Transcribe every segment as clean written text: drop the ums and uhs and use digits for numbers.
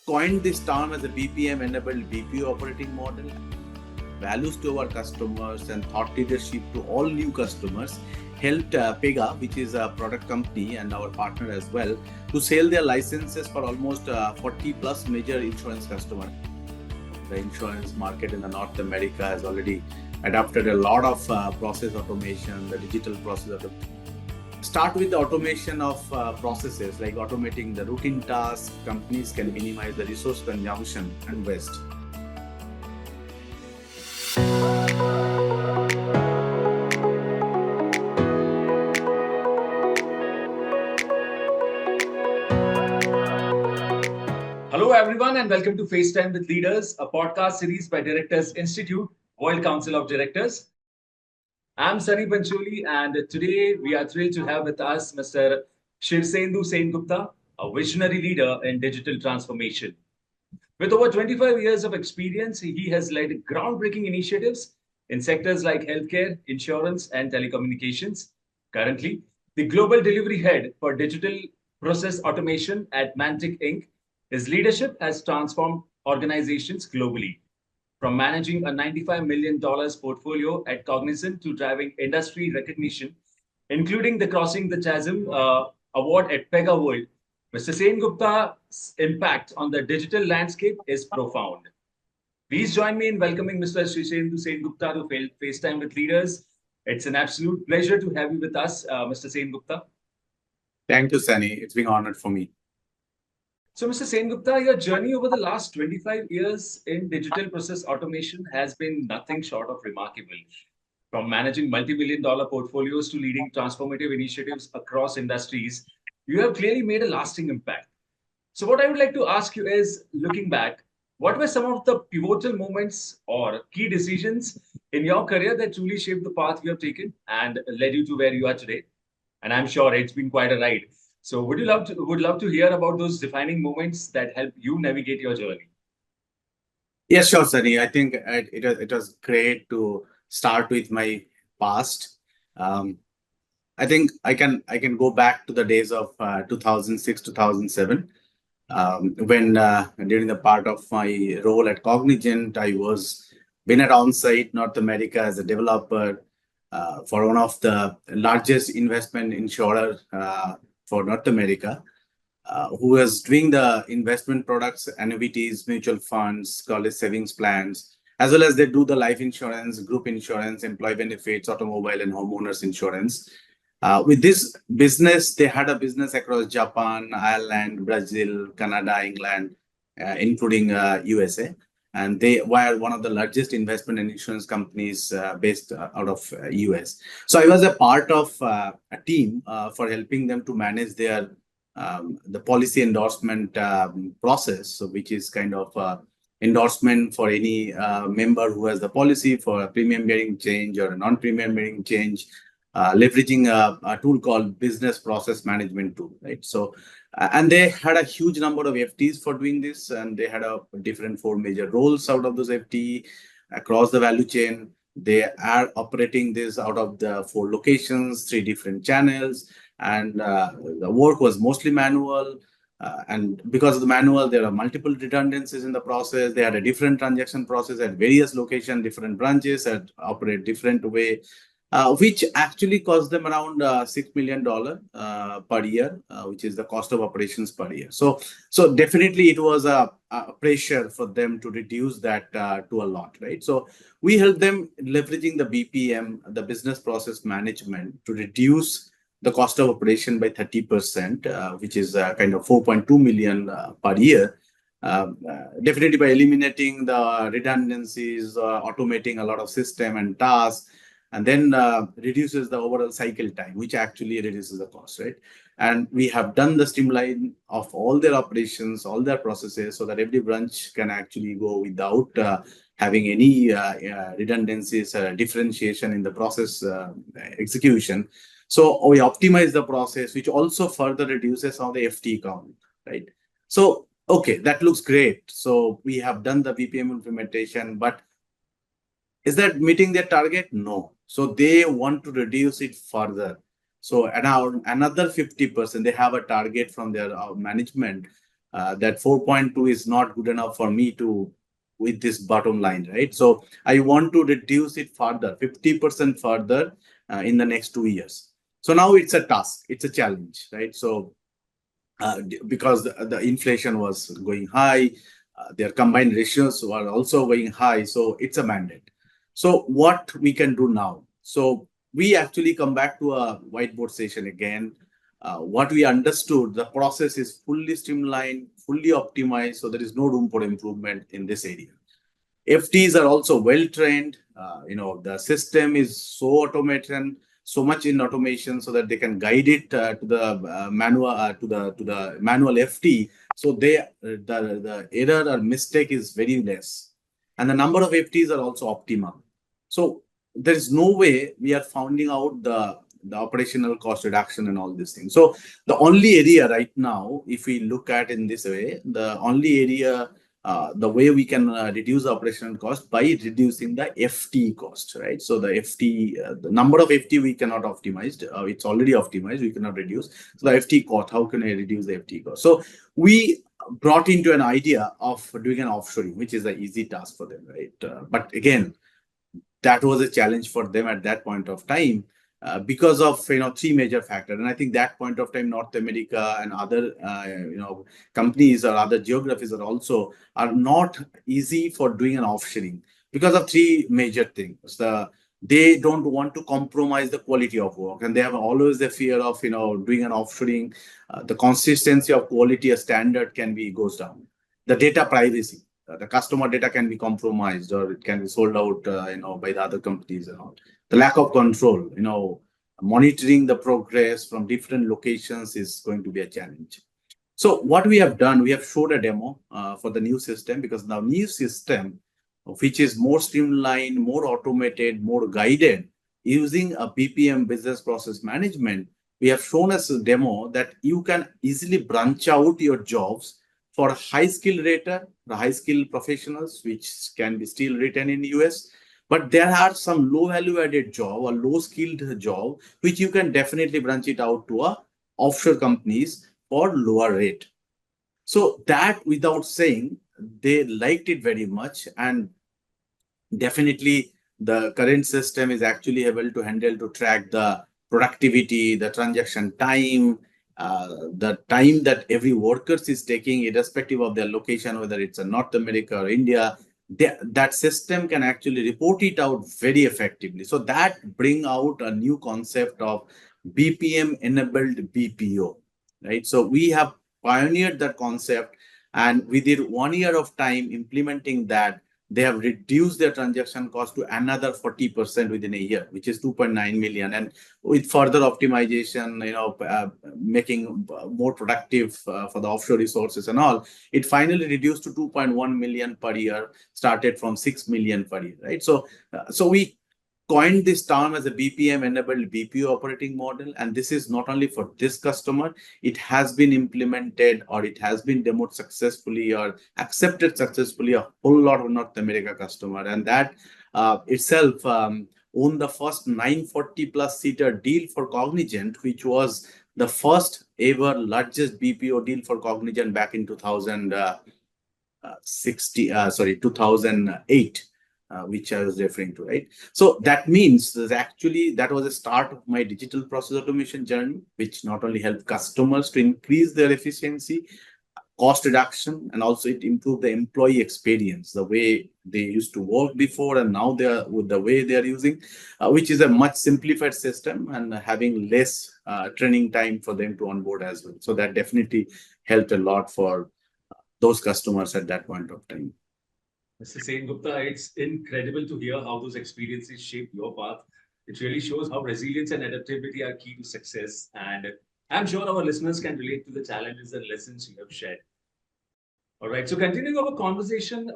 coined this term as a BPM-enabled BPO operating model. Values to our customers and thought leadership to all new customers helped Pega, which is a product company and our partner as well, to sell their licenses for almost 40 plus major insurance customers. The insurance market in the North America has already adopted a lot of process automation, the digital process automation. Start with the automation of processes, like automating the routine tasks. Companies can minimize the resource consumption and waste. Hello, everyone, and welcome to FaceTime with Leaders, a podcast series by Directors Institute, World Council of Directors. I'm Sunny Pancholi, and today we are thrilled to have with us Mr. Shirsendu Sengupta, a visionary leader in digital transformation. With over 25 years of experience, he has led groundbreaking initiatives in sectors like healthcare, insurance, and telecommunications. Currently, the Global Delivery Head for Digital Process Automation at Maantic Inc. His leadership has transformed organizations globally, from managing a $95 million portfolio at Cognizant to driving industry recognition, including the Crossing the Chasm award at Pega World. Mr. Sengupta's impact on the digital landscape is profound. Please join me in welcoming Mr. Shirsendu Sengupta to FaceTime with Leaders. It's an absolute pleasure to have you with us, Mr. Sengupta. Thank you, Sunny. It's been honored for me. So, Mr. Sengupta, your journey over the last 25 years in digital process automation has been nothing short of remarkable. From managing multi-billion-dollar portfolios to leading transformative initiatives across industries, you have clearly made a lasting impact. So, what I would like to ask you is, looking back, what were some of the pivotal moments or key decisions in your career that truly shaped the path you have taken and led you to where you are today? And I'm sure it's been quite a ride. So would love to hear about those defining moments that help you navigate your journey? Yes, sure, Sunny. I think it was great to start with my past. I think I can go back to the days of 2006, 2007, when during the part of my role at Cognizant, I was been at on-site North America as a developer for one of the largest investment insurer for North America, who was doing the investment products, annuities, mutual funds, college savings plans, as well as they do the life insurance, group insurance, employee benefits, automobile and homeowners insurance. With this business, they had a business across Japan, Ireland, Brazil, Canada, England, including USA. And they were one of the largest investment and insurance companies based out of US. So I was a part of a team for helping them to manage their the policy endorsement process, so which is kind of endorsement for any member who has the policy for a premium bearing change or a non-premium bearing change, leveraging a tool called business process management tool, right? So and they had a huge number of FTs for doing this, and they had a different 4 major roles out of those FT across the value chain. They are operating this out of the 4 locations, 3 different channels, and the work was mostly manual. And because of the manual, there are multiple redundancies in the process. They had a different transaction process at various locations, different branches that operate different way. Which actually cost them around $6 million per year, which is the cost of operations per year. So definitely it was a pressure for them to reduce that to a lot, right? So we helped them leveraging the BPM, the business process management, to reduce the cost of operation by 30%, which is kind of 4.2 million per year. Definitely by eliminating the redundancies, automating a lot of system and tasks, and then reduces the overall cycle time, which actually reduces the cost, right? And we have done the streamline of all their operations, all their processes, so that every branch can actually go without having any redundancies, differentiation in the process execution. So we optimize the process, which also further reduces some of the FT count, right? So, okay, that looks great. So we have done the BPM implementation, but is that meeting their target? No. So they want to reduce it further. So another 50%, they have a target from their management that 4.2 is not good enough for me to with this bottom line, right? So I want to reduce it further, 50% further in the next 2 years. So now it's a task, it's a challenge, right? So because the inflation was going high, their combined ratios were also going high. So it's a mandate. So what we can do now? So we actually come back to a whiteboard session again. What we understood, the process is fully streamlined, fully optimized. So there is no room for improvement in this area. FTs are also well trained. The system is so automated, so much in automation, so that they can guide it to the manual FT. So the error or mistake is very less, and the number of FTs are also optimum. So there is no way we are finding out the operational cost reduction and all these things. So the only area right now, if we look at in this way, the only area the way we can reduce the operational cost by reducing the FT cost, right? So the FT, the number of FT we cannot optimize. It's already optimized. We cannot reduce. So the FT cost, how can I reduce the FT cost? So we brought into an idea of doing an offshoring, which is an easy task for them, right? But again, that was a challenge for them at that point of time because of three major factors. And I think that point of time, North America and other companies or other geographies are not easy for doing an offshoring because of three major things. They don't want to compromise the quality of work, and they have always the fear of doing an offshoring. The consistency of quality, a standard can be goes down. The data privacy, the customer data can be compromised or it can be sold out by the other companies and all. The lack of control, monitoring the progress from different locations is going to be a challenge. So what we have done, we have showed a demo for the new system, because the new system, which is more streamlined, more automated, more guided, using a BPM, business process management, we have shown as a demo that you can easily branch out your jobs for high skill rater, the high skill professionals, which can be still written in US. But there are some low value added job or low skilled job, which you can definitely branch it out to a offshore companies for lower rate. So that, without saying, they liked it very much. And definitely the current system is actually able to handle to track the productivity, the transaction time, the time that every worker is taking, irrespective of their location, whether it's in North America or India. That system can actually report it out very effectively. So that bring out a new concept of BPM enabled BPO, right? So we have pioneered that concept, and within 1 year of time implementing that, they have reduced their transaction cost to another 40% within a year, which is 2.9 million. And with further optimization, making more productive for the offshore resources and all, it finally reduced to 2.1 million per year, started from 6 million per year, right? So we coined this term as a BPM enabled BPO operating model. And this is not only for this customer, it has been implemented or it has been demoed successfully or accepted successfully a whole lot of North America customer. And that itself owned the first 940 plus seater deal for Cognizant, which was the first ever largest BPO deal for Cognizant back in 2008. Which I was referring to, right? So that means that was the start of my digital process automation journey, which not only helped customers to increase their efficiency, cost reduction, and also it improved the employee experience, the way they used to work before and now they are with the way they are using, which is a much simplified system and having less training time for them to onboard as well. So that definitely helped a lot for those customers at that point of time. Mr. Sengupta, it's incredible to hear how those experiences shaped your path. It really shows how resilience and adaptability are key to success. And I'm sure our listeners can relate to the challenges and lessons you have shared. All right. So continuing our conversation,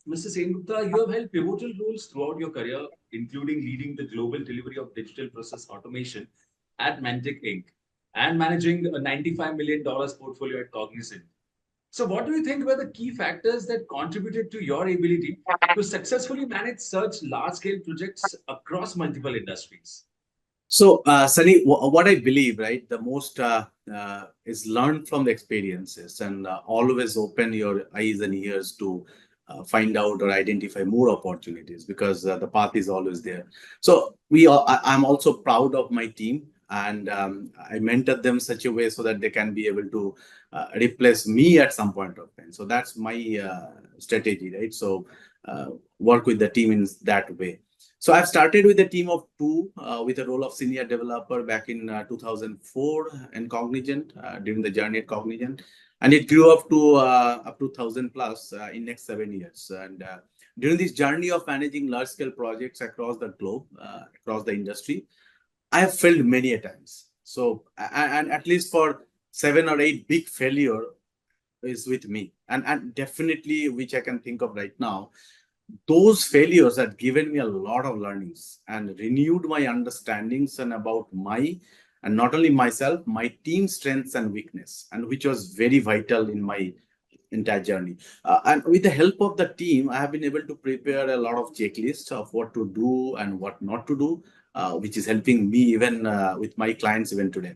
Mr. Sengupta, you have held pivotal roles throughout your career, including leading the global delivery of digital process automation at Maantic Inc. and managing a $95 million portfolio at Cognizant. So what do you think were the key factors that contributed to your ability to successfully manage such large-scale projects across multiple industries? So, Sunny, what I believe, right, the most is learn from the experiences and always open your eyes and ears to find out or identify more opportunities because the path is always there. So, I'm also proud of my team and I mentored them such a way so that they can be able to replace me at some point of time. So, that's my strategy, right? So, work with the team in that way. So I've started with a team of two with a role of senior developer back in 2004 in Cognizant during the journey at Cognizant, and it grew up to 1,000 plus in next 7 years. And during this journey of managing large scale projects across the globe, across the industry, I have failed many a times. So and at least for 7 or 8 big failure is with me, and definitely which I can think of right now, those failures had given me a lot of learnings and renewed my understandings and about my and not only myself, my team strengths and weakness, and which was very vital in my entire journey. And with the help of the team, I have been able to prepare a lot of checklists of what to do and what not to do, which is helping me even with my clients even today.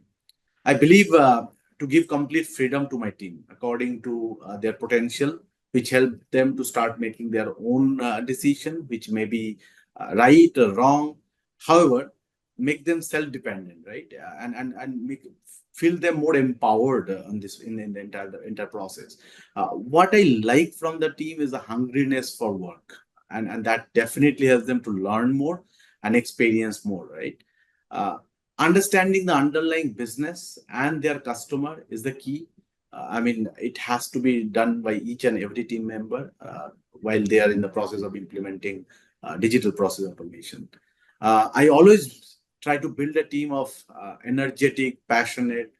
I believe to give complete freedom to my team according to their potential, which help them to start making their own decision, which may be right or wrong. However, make them self-dependent, right? And make feel them more empowered on this in the entire process. What I like from the team is the hungriness for work, and that definitely helps them to learn more and experience more, right? Uh, Understanding the underlying business and their customer is the key. I mean, it has to be done by each and every team member while they are in the process of implementing digital process automation. I always try to build a team of energetic, passionate,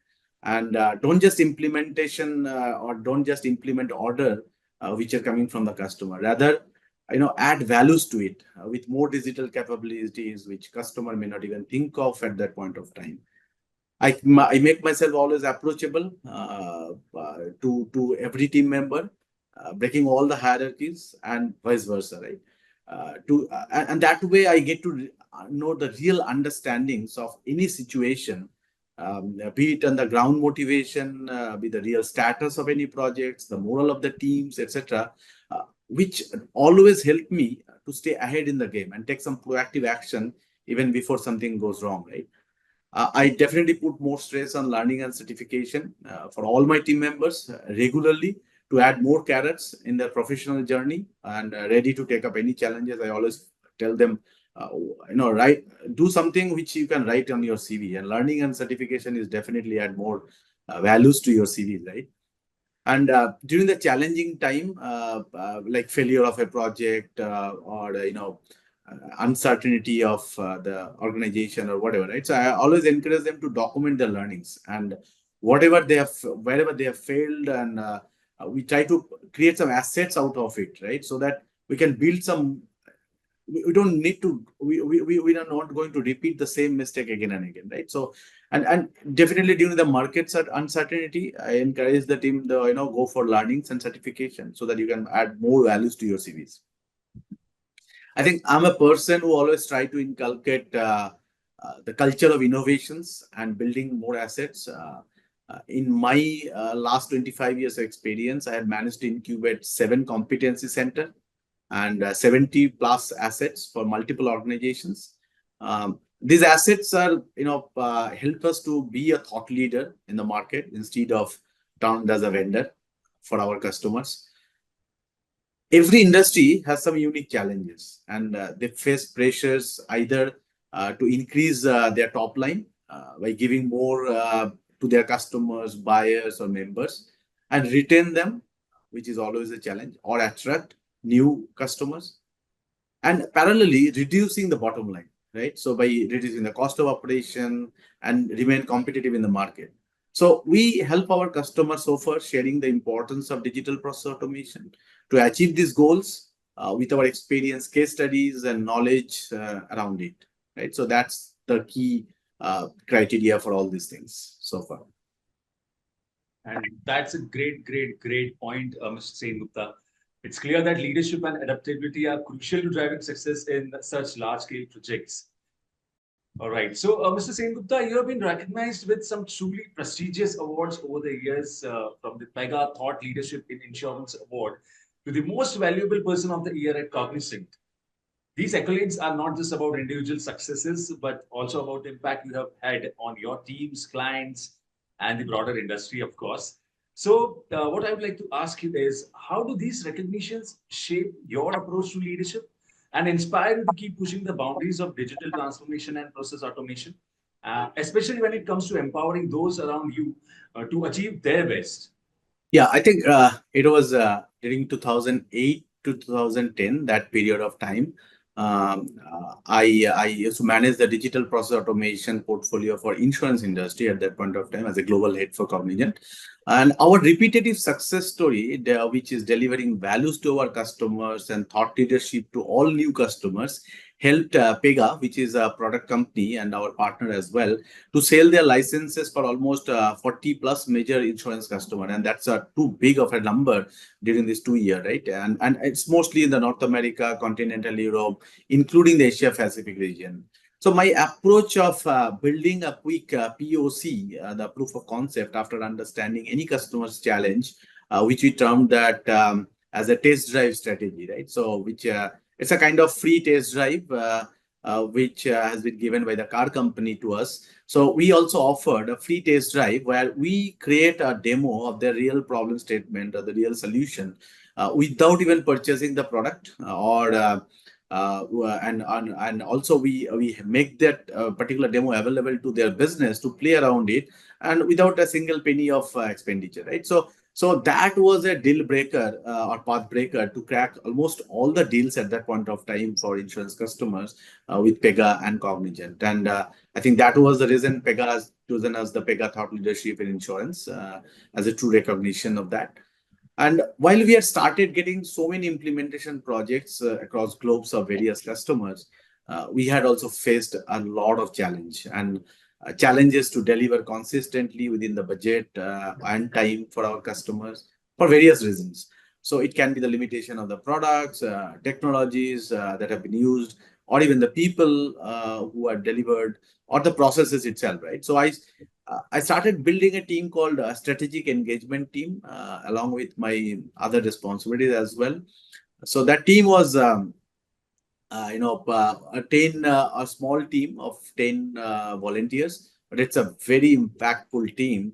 and don't just implementation or don't just implement order which are coming from the customer. Rather, add values to it with more digital capabilities which customer may not even think of at that point of time. I make myself always approachable to every team member, breaking all the hierarchies and vice versa, right? And that way I get to know the real understandings of any situation, be it on the ground motivation, be the real status of any projects, the moral of the teams, etc., which always help me to stay ahead in the game and take some proactive action even before something goes wrong, right? I definitely put more stress on learning and certification for all my team members regularly to add more carrots in their professional journey and ready to take up any challenges. I always tell them, write, do something which you can write on your CV, and learning and certification is definitely add more values to your CV, right? And during the challenging time, like failure of a project or uncertainty of the organization or whatever, right? So I always encourage them to document their learnings and whatever they have, wherever they have failed, and we try to create some assets out of it, right? So that we can build some. We don't need to. We are not going to repeat the same mistake again and again, right? So and definitely during the market uncertainty, I encourage the team to go for learnings and certification so that you can add more values to your CVs. I think I'm a person who always try to inculcate the culture of innovations and building more assets. In my last 25 years of experience, I have managed to incubate 7 competency center and 70 plus assets for multiple organizations. These assets are, help us to be a thought leader in the market instead of termed as a vendor for our customers. Every industry has some unique challenges, and they face pressures either to increase their top line by giving more to their customers, buyers, or members, and retain them, which is always a challenge, or attract new customers, and parallelly reducing the bottom line, right? So by reducing the cost of operation and remain competitive in the market. So we help our customers so far sharing the importance of digital process automation to achieve these goals with our experience, case studies, and knowledge around it, right? So that's the key criteria for all these things so far. And that's a great point, Mr. Sengupta. It's clear that leadership and adaptability are crucial to driving success in such large scale projects. All right. So, Mr. Sengupta, you have been recognized with some truly prestigious awards over the years, from the Pega Thought Leadership in Insurance Award to the Most Valuable Person of the Year at Cognizant. These accolades are not just about individual successes, but also about the impact you have had on your teams, clients, and the broader industry, of course. So, what I would like to ask you is, how do these recognitions shape your approach to leadership and inspire you to keep pushing the boundaries of digital transformation and process automation, especially when it comes to empowering those around you to achieve their best? Yeah, I think it was during 2008 to 2010, that period of time. I used to manage the digital process automation portfolio for insurance industry at that point of time as a global head for Cognizant. And our repetitive success story, which is delivering values to our customers and thought leadership to all new customers, helped Pega, which is a product company and our partner as well, to sell their licenses for almost 40 plus major insurance customer, and that's too big of a number during this 2 year, right? And it's mostly in the North America, continental Europe, including the Asia Pacific region. So my approach of building a quick POC, the proof of concept, after understanding any customer's challenge, which we termed that as a test drive strategy, right? So which it's a kind of free test drive, which has been given by the car company to us. So we also offered a free test drive where we create a demo of the real problem statement or the real solution without even purchasing the product and also we make that particular demo available to their business to play around it and without a single penny of expenditure, right? So that was a deal breaker or path breaker to crack almost all the deals at that point of time for insurance customers with Pega and Cognizant. And I think that was the reason Pega has chosen us the Pega Thought Leadership in Insurance as a true recognition of that. And while we had started getting so many implementation projects across globes of various customers, we had also faced a lot of challenge and challenges to deliver consistently within the budget and time for our customers for various reasons. So it can be the limitation of the products, technologies that have been used, or even the people who are delivered, or the processes itself, right? So I started building a team called a strategic engagement team, along with my other responsibilities as well. So that team was, a small team of 10 volunteers, but it's a very impactful team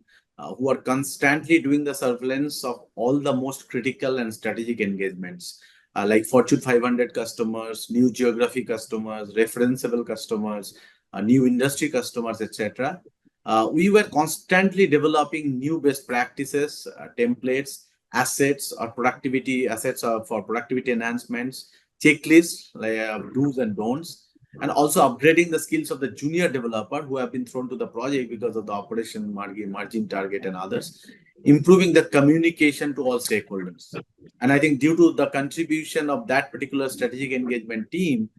who are constantly doing the surveillance of all the most critical and strategic engagements, like Fortune 500 customers, new geography customers, referenceable customers, new industry customers, etc. We were constantly developing new best practices, templates, assets or productivity assets for productivity enhancements, checklists like do's and don'ts, and also upgrading the skills of the junior developer who have been thrown to the project because of the operation margin target and others, improving the communication to all stakeholders. And I think due to the contribution of that particular strategic engagement team,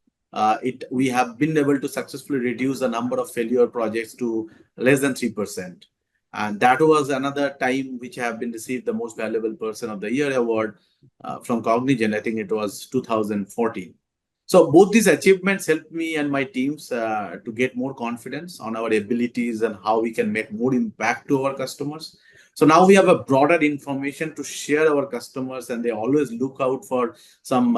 we have been able to successfully reduce the number of failure projects to less than 3%. And that was another time which I have been received the most valuable person of the year award from Cognizant. I think it was 2014. So both these achievements helped me and my teams to get more confidence on our abilities and how we can make more impact to our customers. So now we have a broader information to share our customers, and they always look out for some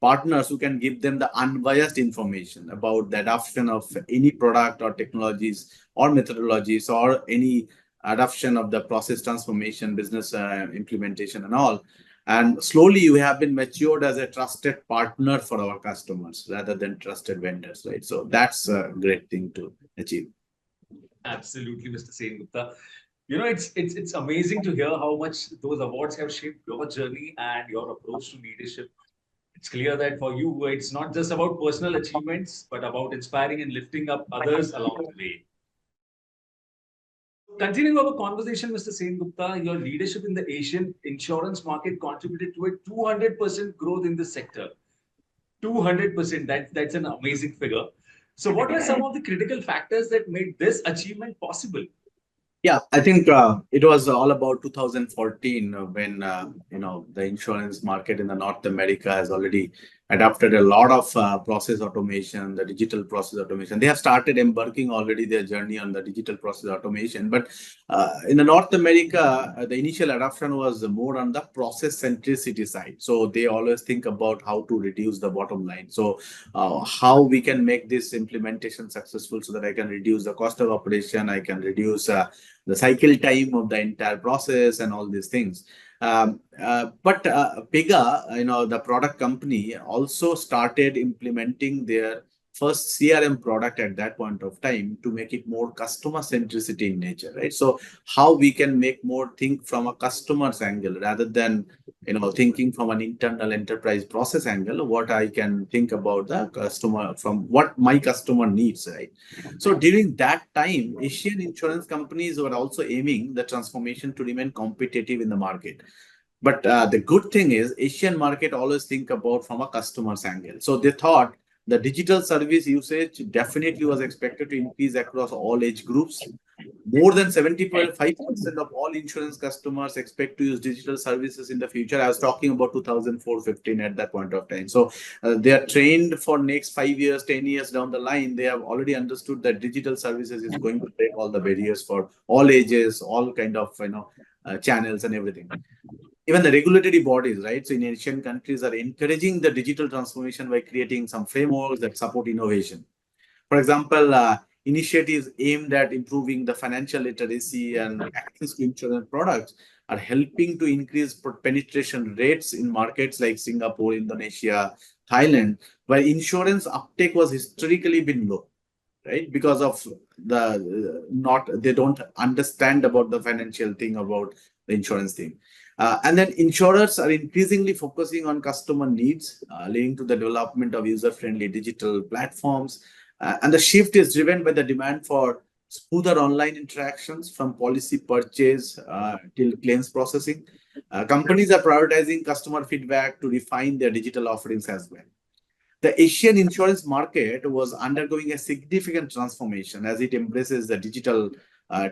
partners who can give them the unbiased information about the adoption of any product or technologies or methodologies or any adoption of the process transformation, business implementation and all. And slowly we have been matured as a trusted partner for our customers rather than trusted vendors, right? So that's a great thing to achieve. Absolutely, Mr. Sengupta. It's amazing to hear how much those awards have shaped your journey and your approach to leadership. It's clear that for you, it's not just about personal achievements, but about inspiring and lifting up others along the way. Continuing our conversation, Mr. Sengupta, your leadership in the Asian insurance market contributed to a 200% growth in this sector. 200%, that's an amazing figure. So what were some of the critical factors that made this achievement possible? Yeah, I think it was all about 2014 when the insurance market in the North America has already adopted a lot of process automation, the digital process automation. They have started embarking already their journey on the digital process automation. But in the North America, the initial adoption was more on the process centricity side. So they always think about how to reduce the bottom line. So how we can make this implementation successful so that I can reduce the cost of operation, I can reduce the cycle time of the entire process and all these things. But Pega, the product company, also started implementing their first CRM product at that point of time to make it more customer centricity in nature, right? So how we can make more think from a customer's angle rather than thinking from an internal enterprise process angle, what I can think about the customer from what my customer needs, right? So during that time, Asian insurance companies were also aiming the transformation to remain competitive in the market. But the good thing is Asian market always think about from a customer's angle. So they thought the digital service usage definitely was expected to increase across all age groups. More than 75% of all insurance customers expect to use digital services in the future. I was talking about 2004-15 at that point of time. So they are trained for next 5 years, 10 years down the line. They have already understood that digital services is going to break all the barriers for all ages, all kind of channels and everything. Even the regulatory bodies, right? So in Asian countries are encouraging the digital transformation by creating some frameworks that support innovation. For example, initiatives aimed at improving the financial literacy and access to insurance products are helping to increase penetration rates in markets like Singapore, Indonesia, Thailand, where insurance uptake was historically been low, right? Because of the not they don't understand about the financial thing about the insurance thing. And then insurers are increasingly focusing on customer needs, leading to the development of user-friendly digital platforms. And the shift is driven by the demand for smoother online interactions from policy purchase till claims processing. Companies are prioritizing customer feedback to refine their digital offerings as well. The Asian insurance market was undergoing a significant transformation as it embraces the digital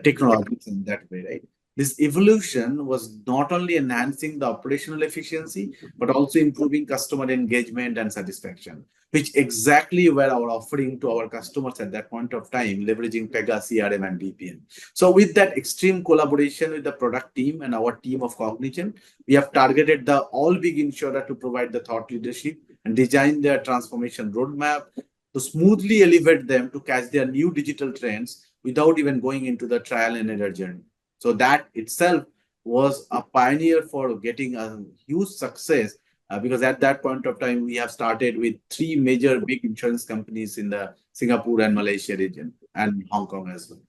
technologies in that way, right? This evolution was not only enhancing the operational efficiency, but also improving customer engagement and satisfaction, which exactly were our offering to our customers at that point of time, leveraging Pega CRM and BPM. So with that extreme collaboration with the product team and our team of Cognizant, we have targeted the all big insurer to provide the thought leadership and design their transformation roadmap to smoothly elevate them to catch their new digital trends without even going into the trial and error journey. So that itself was a pioneer for getting a huge success because at that point of time, we have started with three major big insurance companies in the Singapore and Malaysia region and Hong Kong as well.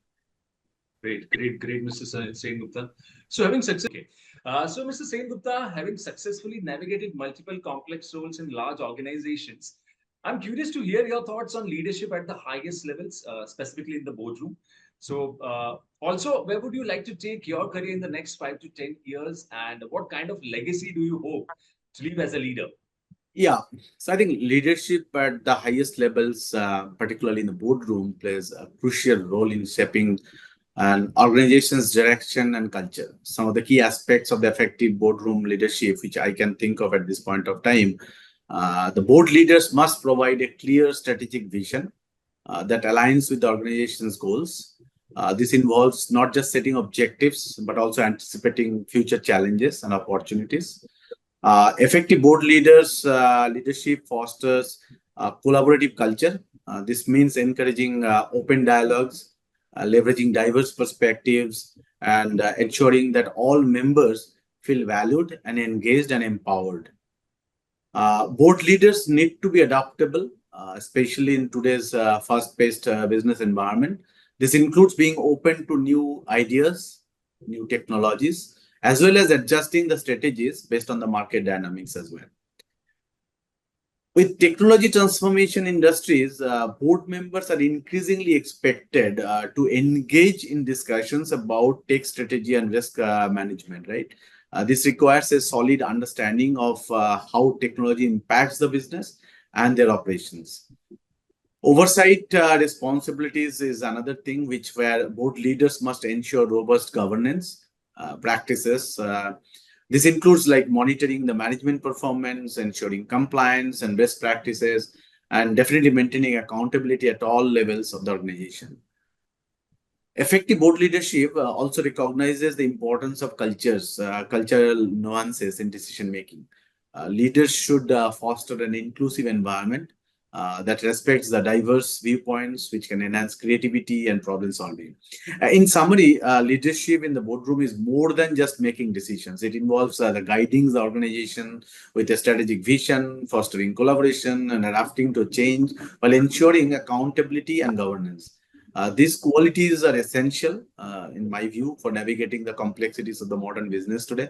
Great, Mr. Sengupta. So having success, Mr. Sengupta, having successfully navigated multiple complex roles in large organizations, I'm curious to hear your thoughts on leadership at the highest levels, specifically in the boardroom. So, also, where would you like to take your career in the next 5 to 10 years, and what kind of legacy do you hope to leave as a leader? Yeah, so I think leadership at the highest levels, particularly in the boardroom, plays a crucial role in shaping an organization's direction and culture. Some of the key aspects of the effective boardroom leadership, which I can think of at this point of time, the board leaders must provide a clear strategic vision that aligns with the organization's goals. This involves not just setting objectives, but also anticipating future challenges and opportunities. Effective board leadership fosters a collaborative culture. This means encouraging open dialogues, leveraging diverse perspectives, and ensuring that all members feel valued and engaged and empowered. Board leaders need to be adaptable, especially in today's fast-paced business environment. This includes being open to new ideas, new technologies, as well as adjusting the strategies based on the market dynamics as well. With technology transformation industries, board members are increasingly expected to engage in discussions about tech strategy and risk management, right? This requires a solid understanding of how technology impacts the business and their operations. Oversight responsibilities is another thing where board leaders must ensure robust governance practices, This includes like monitoring the management performance, ensuring compliance and best practices, and definitely maintaining accountability at all levels of the organization. Effective board leadership also recognizes the importance of cultural nuances in decision making. Leaders should foster an inclusive environment that respects the diverse viewpoints, which can enhance creativity and problem solving. In summary, leadership in the boardroom is more than just making decisions. It involves the guiding the organization with a strategic vision, fostering collaboration, and adapting to change while ensuring accountability and governance. These qualities are essential, in my view, for navigating the complexities of the modern business today.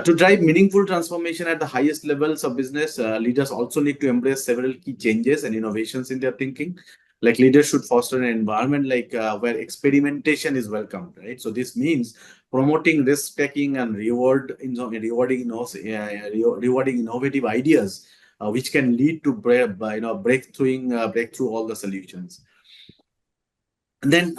To drive meaningful transformation at the highest levels of business, leaders also need to embrace several key changes and innovations in their thinking. Like leaders should foster an environment where experimentation is welcomed, right? So this means promoting risk taking and rewarding innovative ideas, which can lead to breakthrough all the solutions. And then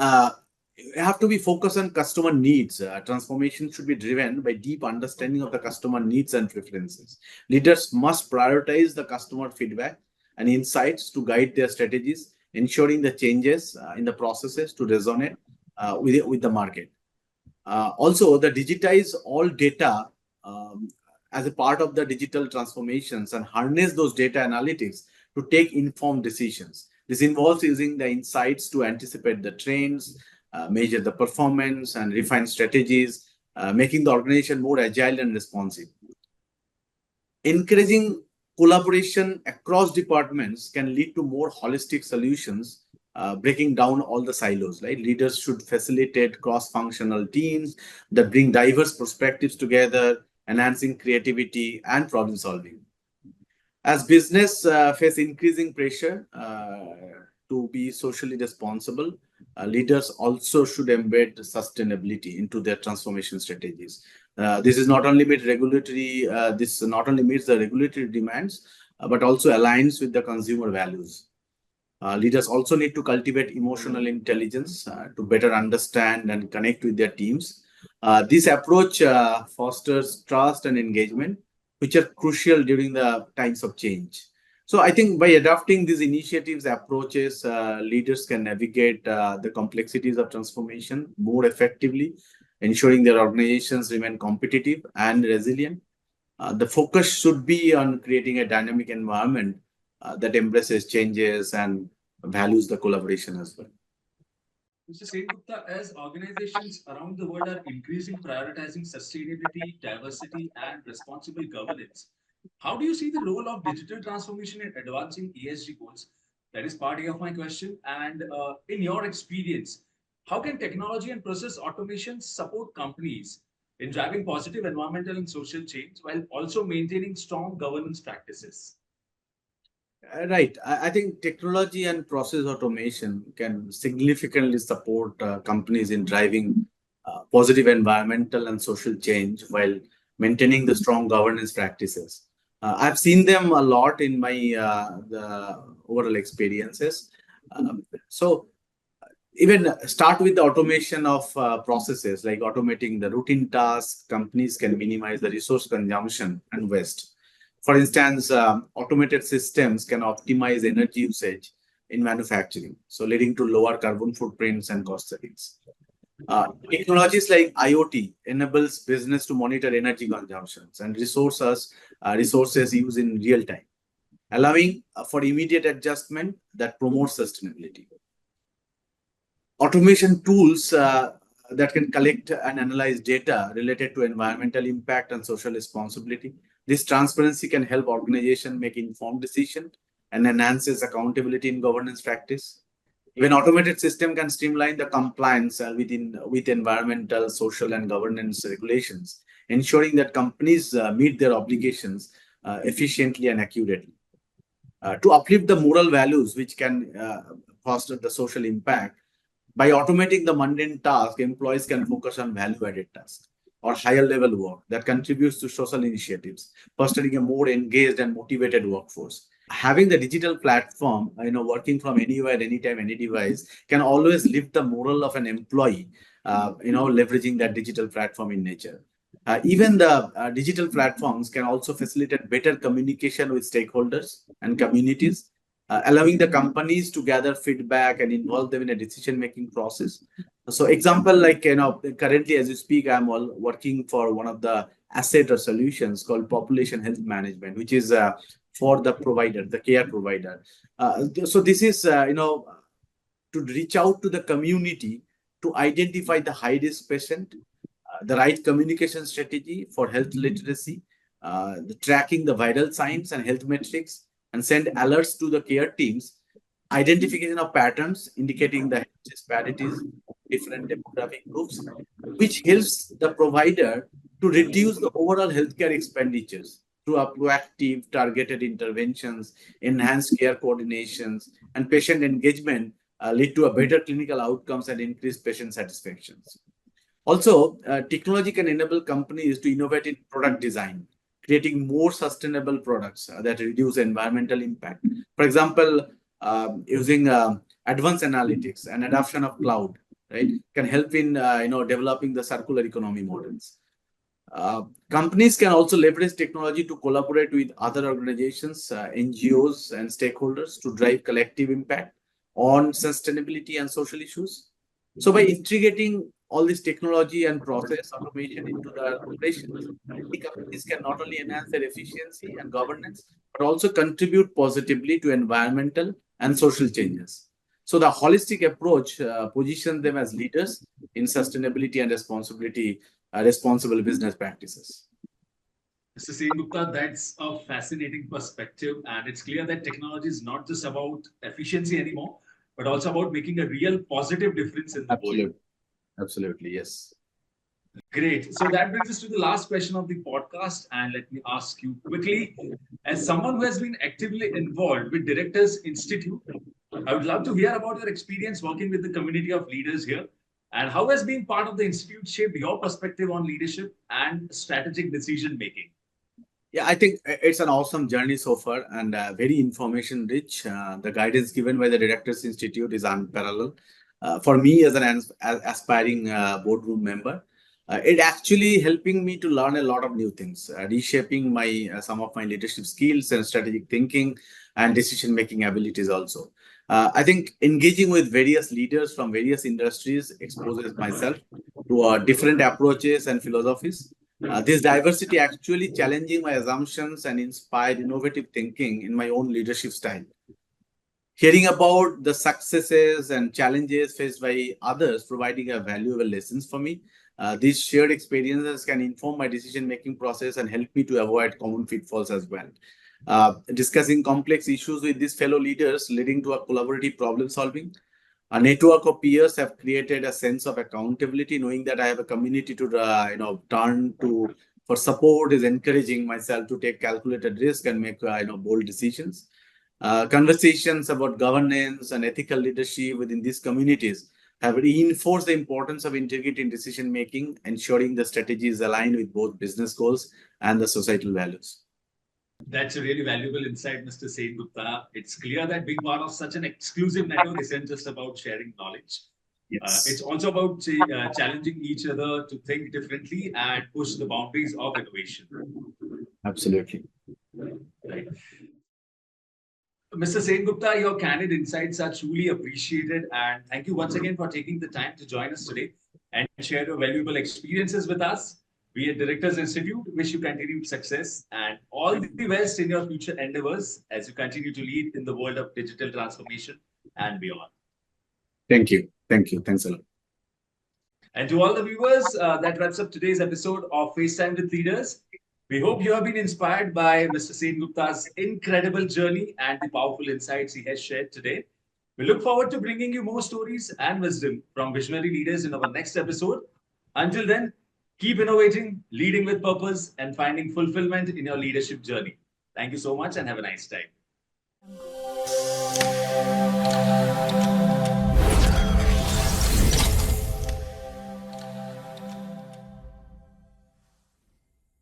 you have to be focused on customer needs. Transformation should be driven by deep understanding of the customer needs and preferences. Leaders must prioritize the customer feedback and insights to guide their strategies, ensuring the changes in the processes to resonate with the market. Also, the digitize all data as a part of the digital transformations and harness those data analytics to take informed decisions. This involves using the insights to anticipate the trends, measure the performance, and refine strategies, making the organization more agile and responsive. Encouraging collaboration across departments can lead to more holistic solutions, breaking down all the silos. Right, leaders should facilitate cross-functional teams that bring diverse perspectives together, enhancing creativity and problem solving. As business face increasing pressure to be socially responsible, leaders also should embed sustainability into their transformation strategies. This not only meets the regulatory demands, but also aligns with the consumer values. Leaders also need to cultivate emotional intelligence to better understand and connect with their teams. This approach fosters trust and engagement, which are crucial during the times of change. So I think by adopting these initiatives, approaches, leaders can navigate the complexities of transformation more effectively, ensuring their organizations remain competitive and resilient. The focus should be on creating a dynamic environment that embraces changes and values the collaboration as well. Mr. Sengupta, as organizations around the world are increasing prioritizing sustainability, diversity, and responsible governance, how do you see the role of digital transformation in advancing ESG goals? That is part A of my question. And in your experience, how can technology and process automation support companies in driving positive environmental and social change while also maintaining strong governance practices? Right. I think technology and process automation can significantly support companies in driving positive environmental and social change while maintaining the strong governance practices. I've seen them a lot in my the overall experiences. So even start with the automation of processes, like automating the routine tasks. Companies can minimize the resource consumption and waste. For instance, automated systems can optimize energy usage in manufacturing, so leading to lower carbon footprints and cost savings. Technologies like IoT enables business to monitor energy consumptions and resources used in real time, allowing for immediate adjustment that promotes sustainability. Automation tools that can collect and analyze data related to environmental impact and social responsibility. This transparency can help organizations make informed decisions and enhances accountability in governance practice. Even automated system can streamline the compliance with environmental, social, and governance regulations, ensuring that companies meet their obligations efficiently and accurately. To uplift the moral values which can foster the social impact, by automating the mundane task, employees can focus on value-added tasks or higher level work that contributes to social initiatives, fostering a more engaged and motivated workforce. Having the digital platform, working from anywhere, anytime, any device, can always lift the moral of an employee, leveraging that digital platform in nature. Even the digital platforms can also facilitate better communication with stakeholders and communities, allowing the companies to gather feedback and involve them in a decision-making process. So, example like currently as you speak, I'm all working for one of the asset or solutions called population health management, which is for the provider, the care provider. So this is to reach out to the community to identify the high risk patient, the right communication strategy for health literacy, the tracking the vital signs and health metrics, and send alerts to the care teams, identification of patterns indicating the health disparities, different demographic groups, which helps the provider to reduce the overall healthcare expenditures through a proactive, targeted interventions, enhanced care coordinations, and patient engagement lead to a better clinical outcomes and increased patient satisfactions. Also, technology can enable companies to innovate in product design, creating more sustainable products that reduce environmental impact. For example, using advanced analytics and adoption of cloud, right, can help in developing the circular economy models. Companies can also leverage technology to collaborate with other organizations, NGOs, and stakeholders to drive collective impact on sustainability and social issues. So, by integrating all this technology and process automation into the operations, the companies can not only enhance their efficiency and governance, but also contribute positively to environmental and social changes. So, the holistic approach positions them as leaders in sustainability and responsible business practices. Mr. Sengupta, that's a fascinating perspective. And it's clear that technology is not just about efficiency anymore, but also about making a real positive difference in the world. Absolutely, yes. Great. So that brings us to the last question of the podcast. And let me ask you quickly, as someone who has been actively involved with Directors Institute, I would love to hear about your experience working with the community of leaders here and how has being part of the Institute shaped your perspective on leadership and strategic decision making. Yeah, I think it's an awesome journey so far and very information rich. The guidance given by the Directors Institute is unparalleled. For me, as an aspiring boardroom member, it actually helping me to learn a lot of new things, reshaping my some of my leadership skills and strategic thinking and decision making abilities also. I think engaging with various leaders from various industries exposes myself to different approaches and philosophies. This diversity actually challenging my assumptions and inspired innovative thinking in my own leadership style. Hearing about the successes and challenges faced by others providing a valuable lessons for me. These shared experiences can inform my decision-making process and help me to avoid common pitfalls as well. Discussing complex issues with these fellow leaders leading to a collaborative problem solving. A network of peers have created a sense of accountability, knowing that I have a community to turn to for support is encouraging myself to take calculated risk and make bold decisions. Conversations about governance and ethical leadership within these communities have reinforced the importance of integrity in decision making, ensuring the strategy is aligned with both business goals and the societal values. That's a really valuable insight, Mr. Sengupta. It's clear that being part of such an exclusive network isn't just about sharing knowledge. Yes. It's also about challenging each other to think differently and push the boundaries of innovation. Absolutely. Right. Mr. Sengupta, your candid insights are truly appreciated. And thank you once again for taking the time to join us today and share your valuable experiences with us. We at Directors Institute wish you continued success and all the best in your future endeavors as you continue to lead in the world of digital transformation and beyond. Thank you. Thank you. Thanks a lot. And to all the viewers, that wraps up today's episode of FaceTime with Leaders. We hope you have been inspired by Mr. Sengupta's incredible journey and the powerful insights he has shared today. We look forward to bringing you more stories and wisdom from visionary leaders in our next episode. Until then, keep innovating, leading with purpose, and finding fulfillment in your leadership journey. Thank you so much and have a nice time.